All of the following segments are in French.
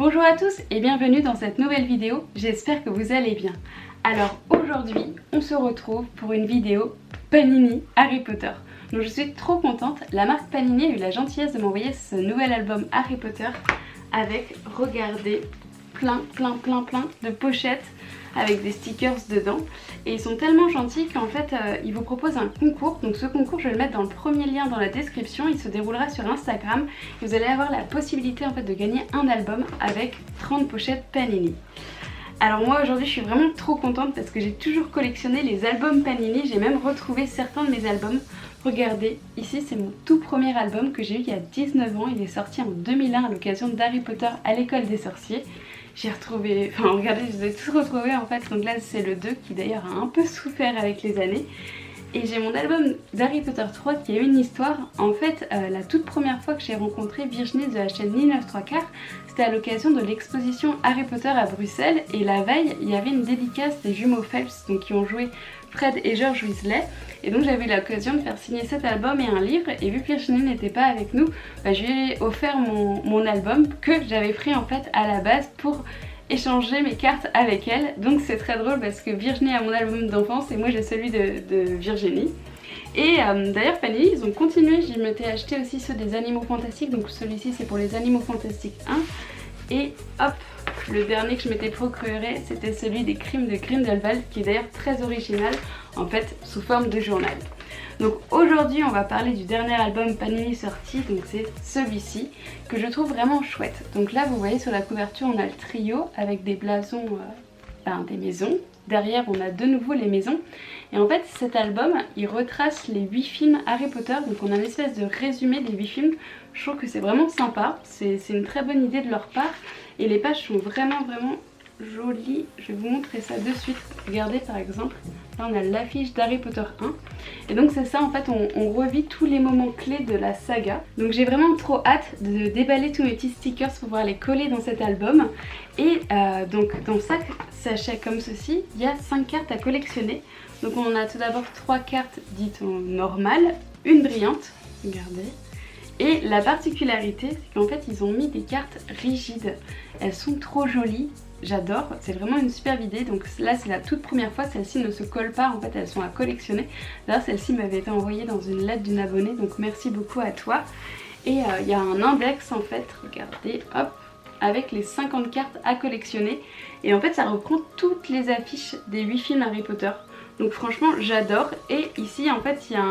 Bonjour à tous et bienvenue dans cette nouvelle vidéo, j'espère que vous allez bien. Alors aujourd'hui, on se retrouve pour une vidéo Panini Harry Potter. Donc je suis trop contente, la marque Panini a eu la gentillesse de m'envoyer ce nouvel album Harry Potter avec, regardez, plein de pochettes avec des stickers dedans. Et ils sont tellement gentils qu'en fait ils vous proposent un concours. Donc ce concours, je vais le mettre dans le premier lien dans la description. Il se déroulera sur Instagram et vous allez avoir la possibilité en fait de gagner un album avec 30 pochettes Panini. Alors moi aujourd'hui je suis vraiment trop contente parce que j'ai toujours collectionné les albums Panini. J'ai même retrouvé certains de mes albums. Regardez, ici c'est mon tout premier album que j'ai eu il y a 19 ans. Il est sorti en 2001 à l'occasion d'Harry Potter à l'école des sorciers. J'ai retrouvé, enfin regardez, je les ai tous retrouvés en fait. Donc là c'est le 2 qui d'ailleurs a un peu souffert avec les années. Et j'ai mon album d'Harry Potter 3 qui a une histoire. En fait, la toute première fois que j'ai rencontré Virginie de la chaîne Ni 9 3 quarts, c'était à l'occasion de l'exposition Harry Potter à Bruxelles. Et la veille, il y avait une dédicace des jumeaux Phelps, donc qui ont joué Fred et George Weasley. Et donc j'avais eu l'occasion de faire signer cet album et un livre. Et vu que Virginie n'était pas avec nous, je lui ai offert mon album que j'avais pris en fait à la base pour échanger mes cartes avec elle. Donc c'est très drôle parce que Virginie a mon album d'enfance et moi j'ai celui de Virginie. Et d'ailleurs Panini ils ont continué, je m'étais acheté aussi ceux des Animaux Fantastiques. Donc celui-ci c'est pour les Animaux Fantastiques 1. Et hop, le dernier que je m'étais procuré c'était celui des Crimes de Grindelwald, qui est d'ailleurs très original en fait sous forme de journal. Donc aujourd'hui on va parler du dernier album Panini sorti, donc c'est celui-ci que je trouve vraiment chouette. Donc là vous voyez sur la couverture on a le trio avec des blasons des maisons. Derrière on a de nouveau les maisons. Et en fait cet album il retrace les 8 films Harry Potter. Donc on a une espèce de résumé des 8 films. Je trouve que c'est vraiment sympa, c'est une très bonne idée de leur part. Et les pages sont vraiment jolies. Je vais vous montrer ça de suite. Regardez par exemple, là on a l'affiche d'Harry Potter 1. Et donc c'est ça en fait, on revit tous les moments clés de la saga. Donc j'ai vraiment trop hâte de déballer tous mes petits stickers pour pouvoir les coller dans cet album. Et donc dans chaque sachet comme ceci, il y a 5 cartes à collectionner. Donc on a tout d'abord 3 cartes dites normales, une brillante, regardez. Et la particularité, c'est qu'en fait ils ont mis des cartes rigides. Elles sont trop jolies, j'adore, c'est vraiment une superbe idée. Donc là c'est la toute première fois, celles-ci ne se collent pas, en fait elles sont à collectionner. D'ailleurs celle-ci m'avait été envoyée dans une lettre d'une abonnée, donc merci beaucoup à toi. Et il y a un index en fait, regardez, hop, avec les 50 cartes à collectionner. Et en fait ça reprend toutes les affiches des 8 films Harry Potter. Donc franchement j'adore. Et ici en fait il y a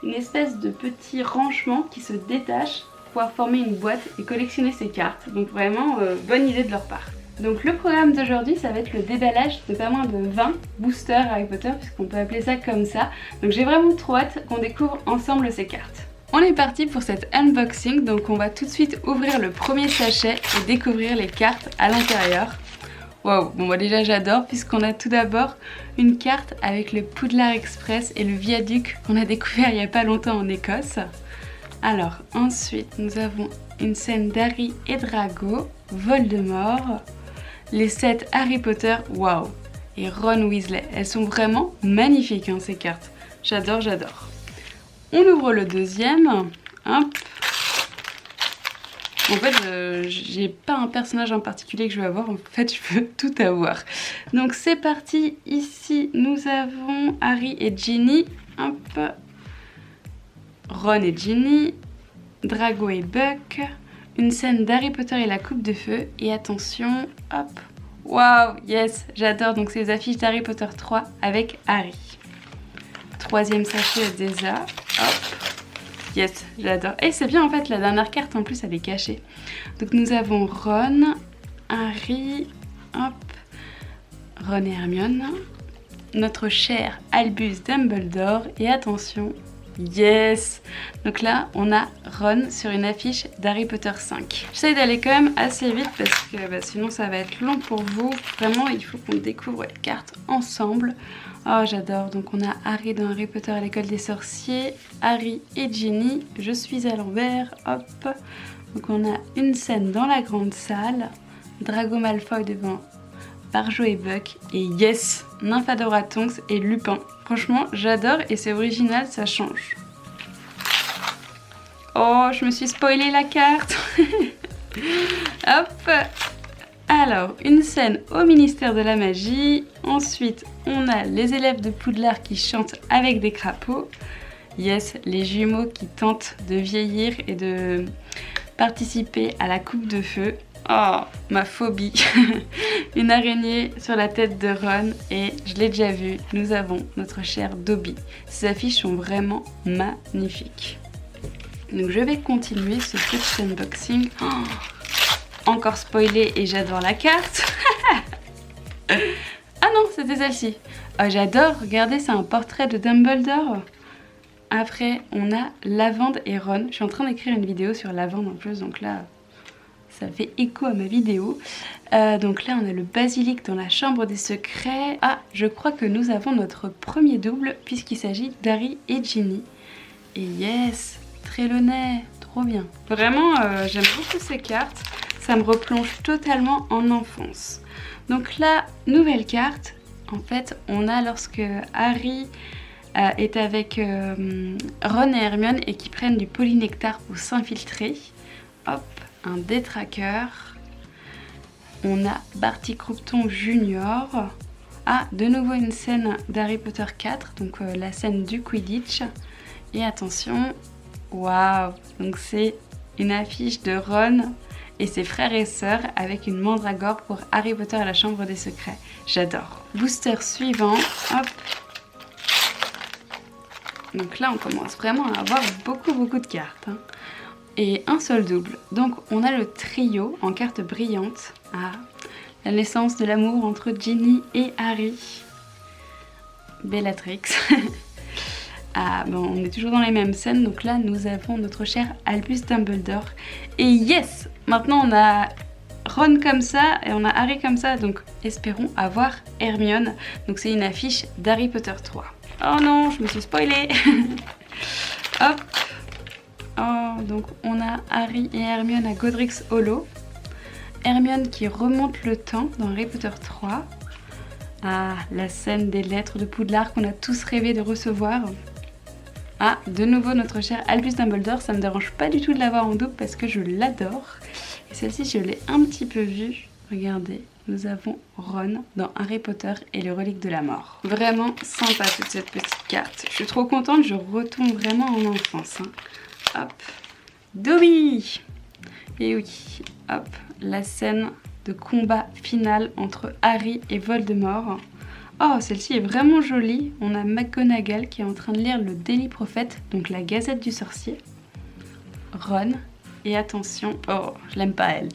une espèce de petit rangement qui se détache pour pouvoir former une boîte et collectionner ces cartes. Donc vraiment bonne idée de leur part. Donc le programme d'aujourd'hui ça va être le déballage de pas moins de 20 boosters Harry Potter, puisqu'on peut appeler ça comme ça. Donc j'ai vraiment trop hâte qu'on découvre ensemble ces cartes. On est parti pour cet unboxing, donc on va tout de suite ouvrir le premier sachet et découvrir les cartes à l'intérieur. Waouh, bon bah déjà j'adore, puisqu'on a tout d'abord une carte avec le Poudlard Express et le viaduc qu'on a découvert il n'y a pas longtemps en Écosse. Alors ensuite nous avons une scène d'Harry et Drago, Voldemort, les 7 Harry Potter, waouh, et Ron Weasley. Elles sont vraiment magnifiques hein, ces cartes, j'adore. On ouvre le deuxième, hop. En fait, j'ai pas un personnage en particulier que je veux avoir, en fait je veux tout avoir. Donc c'est parti, ici nous avons Harry et Ginny, hop, Ron et Ginny, Drago et Buck, une scène d'Harry Potter et la coupe de feu, et attention, hop, waouh, yes, j'adore, donc c'est les affiches d'Harry Potter 3 avec Harry. Troisième sachet déjà, hop. Yes, j'adore. Et c'est bien en fait, la dernière carte en plus elle est cachée. Donc nous avons Ron, Harry, hop, Ron et Hermione, notre cher Albus Dumbledore, et attention, yes. Donc là on a Ron sur une affiche d'Harry Potter 5. J'essaie d'aller quand même assez vite parce que sinon ça va être long pour vous. Vraiment il faut qu'on découvre les cartes ensemble. Oh j'adore, donc on a Harry dans Harry Potter à l'école des sorciers, Harry et Ginny, je suis à l'envers, hop. Donc on a une scène dans la grande salle, Drago Malfoy devant Barjo et Buck, et yes, Nymphadora Tonks et Lupin. Franchement j'adore et c'est original, ça change. Oh je me suis spoilé la carte. Hop. Alors, une scène au ministère de la magie. Ensuite, on a les élèves de Poudlard qui chantent avec des crapauds. Yes, les jumeaux qui tentent de vieillir et de participer à la coupe de feu. Oh, ma phobie. Une araignée sur la tête de Ron et je l'ai déjà vu, nous avons notre cher Dobby. Ces affiches sont vraiment magnifiques. Donc je vais continuer ce petit unboxing. Oh, encore spoilé et j'adore la carte. Ah non, c'était celle-ci. Oh, j'adore, regardez, c'est un portrait de Dumbledore. Après, on a Lavande et Ron. Je suis en train d'écrire une vidéo sur Lavande en plus, donc là, ça fait écho à ma vidéo. Donc là, on a le basilic dans la chambre des secrets. Ah, je crois que nous avons notre premier double, puisqu'il s'agit d'Harry et Ginny. Et yes, Trelawney, trop bien. Vraiment, j'aime beaucoup ces cartes. Ça me replonge totalement en enfance. Donc là, nouvelle carte. En fait, on a lorsque Harry est avec Ron et Hermione et qui prennent du polynectar pour s'infiltrer. Hop, un détraqueur. On a Barty Croughton Junior. Ah, de nouveau une scène d'Harry Potter 4, donc la scène du Quidditch. Et attention, waouh, donc c'est une affiche de Ron et ses frères et sœurs avec une mandragore pour Harry Potter et la chambre des secrets. J'adore. Booster suivant, hop. Donc là, on commence vraiment à avoir beaucoup de cartes. Hein. Et un seul double. Donc on a le trio en carte brillante. Ah, la naissance de l'amour entre Ginny et Harry. Bellatrix. Ah, bon, on est toujours dans les mêmes scènes. Donc là, nous avons notre cher Albus Dumbledore. Et yes, maintenant on a Ron comme ça et on a Harry comme ça. Donc espérons avoir Hermione. Donc c'est une affiche d'Harry Potter 3. Oh non, je me suis spoilée. Hop. Oh, donc on a Harry et Hermione à Godric's Hollow. Hermione qui remonte le temps dans Harry Potter 3. Ah, la scène des lettres de Poudlard qu'on a tous rêvé de recevoir. Ah, de nouveau notre cher Albus Dumbledore. Ça me dérange pas du tout de l'avoir en double parce que je l'adore. Et celle-ci, je l'ai un petit peu vue. Regardez, nous avons Ron dans Harry Potter et les reliques de la mort. Vraiment sympa toute cette petite carte. Je suis trop contente, je retombe vraiment en enfance. Hein. Hop, Dobby. Et oui, hop, la scène de combat final entre Harry et Voldemort. Oh, celle-ci est vraiment jolie. On a McGonagall qui est en train de lire le Daily Prophet, donc la Gazette du Sorcier. Ron. Et attention, oh, je l'aime pas elle.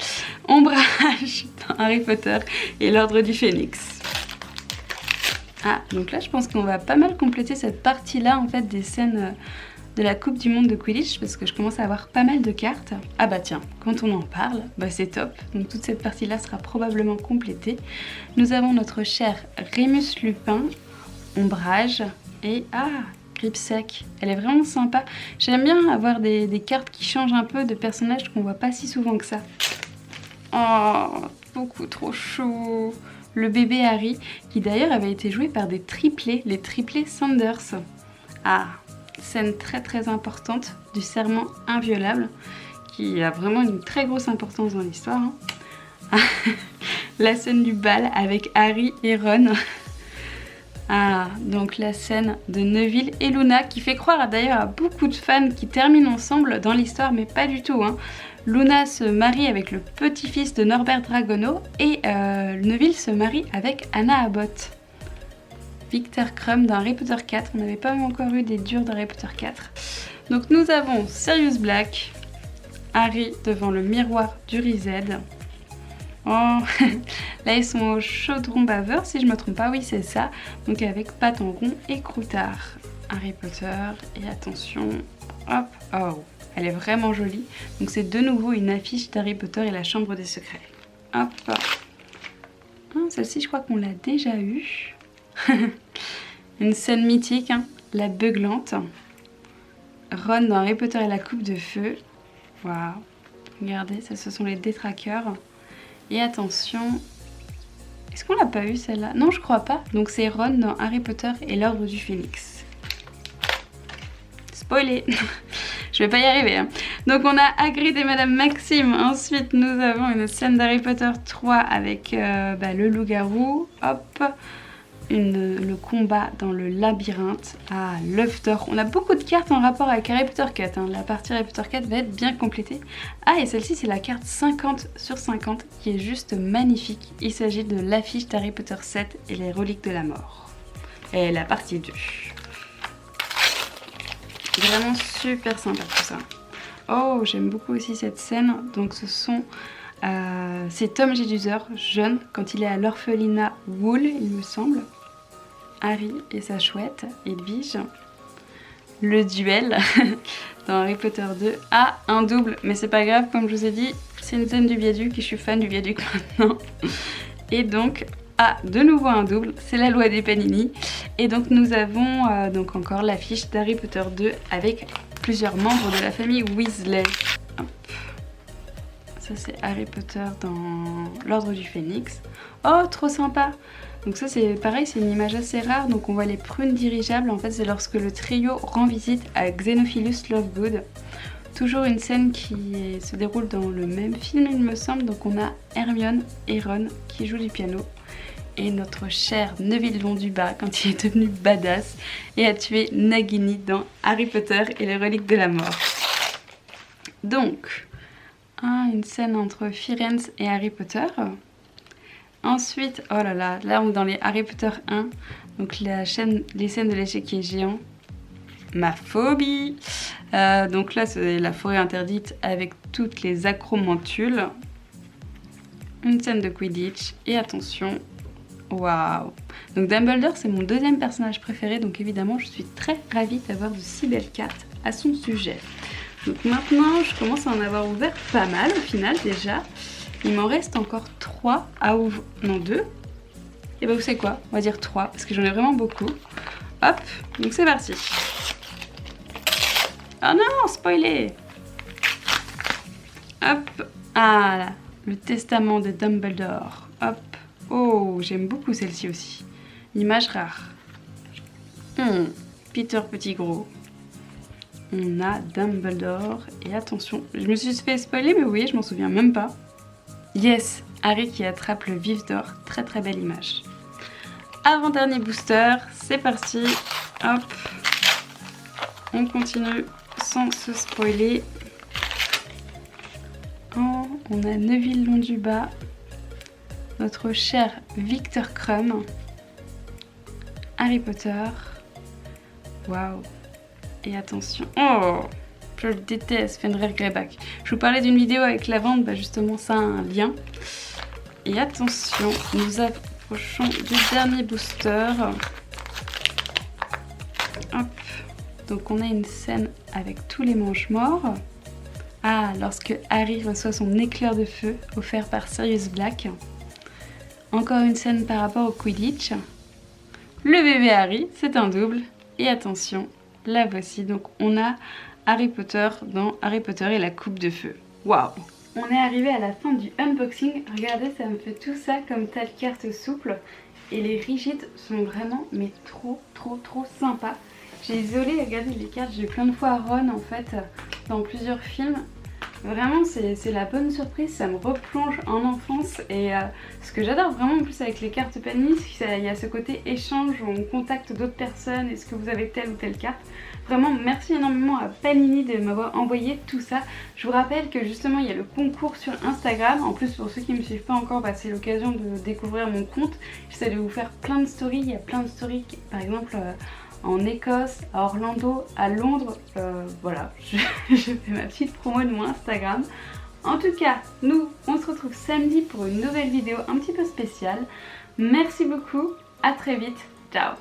Ombrage dans Harry Potter et l'Ordre du Phénix. Ah, donc là je pense qu'on va pas mal compléter cette partie-là en fait des scènes de la Coupe du Monde de Quidditch parce que je commence à avoir pas mal de cartes. Ah bah tiens, quand on en parle, bah c'est top. Donc toute cette partie-là sera probablement complétée. Nous avons notre cher Rémus Lupin, Ombrage et Gripsec. Elle est vraiment sympa. J'aime bien avoir des cartes qui changent un peu de personnages qu'on voit pas si souvent que ça. Oh, beaucoup trop chaud. Le bébé Harry, qui d'ailleurs avait été joué par des triplés, les triplés Sanders. Ah, scène très importante du serment inviolable, qui a vraiment une très grosse importance dans l'histoire. Hein. La scène du bal avec Harry et Ron. Ah, donc la scène de Neville et Luna qui fait croire d'ailleurs à beaucoup de fans qui terminent ensemble dans l'histoire, mais pas du tout. Hein. Luna se marie avec le petit-fils de Norbert Dragono et Neville se marie avec Anna Abbott. Victor Crumb dans Harry Potter 4, on n'avait pas encore eu des durs d'Harry Potter 4. Donc nous avons Sirius Black, Harry devant le miroir du Riséd. Oh, là ils sont au chaudron baveur si je me trompe pas, oui c'est ça. Donc avec pattes en rond et croutard. Harry Potter et attention, hop, oh, elle est vraiment jolie. Donc c'est de nouveau une affiche d'Harry Potter et la chambre des secrets. Hop, celle-ci je crois qu'on l'a déjà eue. Une scène mythique, hein, la beuglante. Ron dans Harry Potter et la coupe de feu. Waouh, regardez, ça ce sont les détraqueurs. Et attention, est-ce qu'on l'a pas eu celle-là? Non, je crois pas. Donc c'est Ron dans Harry Potter et l'Ordre du Phénix. Spoilé. Je je vais pas y arriver. Hein. Donc on a Hagrid et Madame Maxime. Ensuite nous avons une scène d'Harry Potter 3 avec le loup-garou. Hop. Le combat dans le labyrinthe. Ah, l'œuf d'or. On a beaucoup de cartes en rapport avec Harry Potter 4. Hein. La partie Harry Potter 4 va être bien complétée. Ah, et celle-ci, c'est la carte 50/50 qui est juste magnifique. Il s'agit de l'affiche d'Harry Potter 7 et les reliques de la mort. Et la partie 2. Vraiment super sympa tout ça. Oh, j'aime beaucoup aussi cette scène. Donc ce sont... c'est Tom Jedusor, jeune, quand il est à l'orphelinat Wool, il me semble. Harry et sa chouette, Edwige. Le duel dans Harry Potter 2. Ah, un double, mais c'est pas grave, comme je vous ai dit, c'est une scène du viaduc et je suis fan du viaduc maintenant. Et donc, de nouveau un double, c'est la loi des Panini. Et donc nous avons donc encore l'affiche d'Harry Potter 2 avec plusieurs membres de la famille Weasley. Hop. Ça c'est Harry Potter dans l'Ordre du Phénix. Oh, trop sympa! Donc ça c'est pareil, c'est une image assez rare. Donc on voit les prunes dirigeables. En fait c'est lorsque le trio rend visite à Xenophilus Lovegood. Toujours une scène qui se déroule dans le même film il me semble. Donc on a Hermione et Ron qui jouent du piano. Et notre cher Neville Londubat quand il est devenu badass et a tué Nagini dans Harry Potter et les reliques de la mort. Donc, une scène entre Firenze et Harry Potter. Ensuite, oh là là, là on est dans les Harry Potter 1, donc les scènes de l'échiquier géant. Ma phobie. Donc là c'est la forêt interdite avec toutes les acromantules. Une scène de Quidditch et attention, waouh. Donc Dumbledore c'est mon deuxième personnage préféré, donc évidemment je suis très ravie d'avoir de si belles cartes à son sujet. Donc maintenant je commence à en avoir ouvert pas mal au final déjà. Il m'en reste encore 3 à ouvrir, non 2. Et bah vous savez quoi, on va dire 3 parce que j'en ai vraiment beaucoup. Hop, donc c'est parti. Oh non, spoilé. Hop, ah là, le testament de Dumbledore. Hop, oh j'aime beaucoup celle-ci aussi. Image rare. Peter Petit Gros. On a Dumbledore et attention, je me suis fait spoiler mais oui, je m'en souviens même pas. Yes, Harry qui attrape le vif d'or, très très belle image. Avant-dernier booster, c'est parti. Hop, on continue sans se spoiler. Oh, on a Neville Londubat, notre cher Victor Krum, Harry Potter. Waouh. Et attention, oh, je le déteste, Fenrir Greyback. Je vous parlais d'une vidéo avec la vente, bah justement ça a un lien. Et attention, nous approchons du dernier booster. Hop, donc on a une scène avec tous les mange-morts. Ah, lorsque Harry reçoit son éclair de feu offert par Sirius Black. Encore une scène par rapport au Quidditch. Le bébé Harry, c'est un double. Et attention, la voici. Donc on a Harry Potter dans Harry Potter et la coupe de feu. Waouh! On est arrivé à la fin du unboxing. Regardez, ça me fait tout ça comme telle carte souple. Et les rigides sont vraiment mais trop sympas. J'ai isolé, regardez les cartes, j'ai eu plein de fois Ron en fait dans plusieurs films. Vraiment c'est la bonne surprise, ça me replonge en enfance et ce que j'adore vraiment en plus avec les cartes Panini, c'est qu'il y a ce côté échange où on contacte d'autres personnes, est-ce que vous avez telle ou telle carte. Vraiment merci énormément à Panini de m'avoir envoyé tout ça. Je vous rappelle que justement il y a le concours sur Instagram, en plus pour ceux qui ne me suivent pas encore, bah, c'est l'occasion de découvrir mon compte. J'essaie de vous faire plein de stories, il y a plein de stories par exemple en Écosse, à Orlando, à Londres, voilà, je fais ma petite promo de mon Instagram. En tout cas, nous, on se retrouve samedi pour une nouvelle vidéo un petit peu spéciale. Merci beaucoup, à très vite, ciao!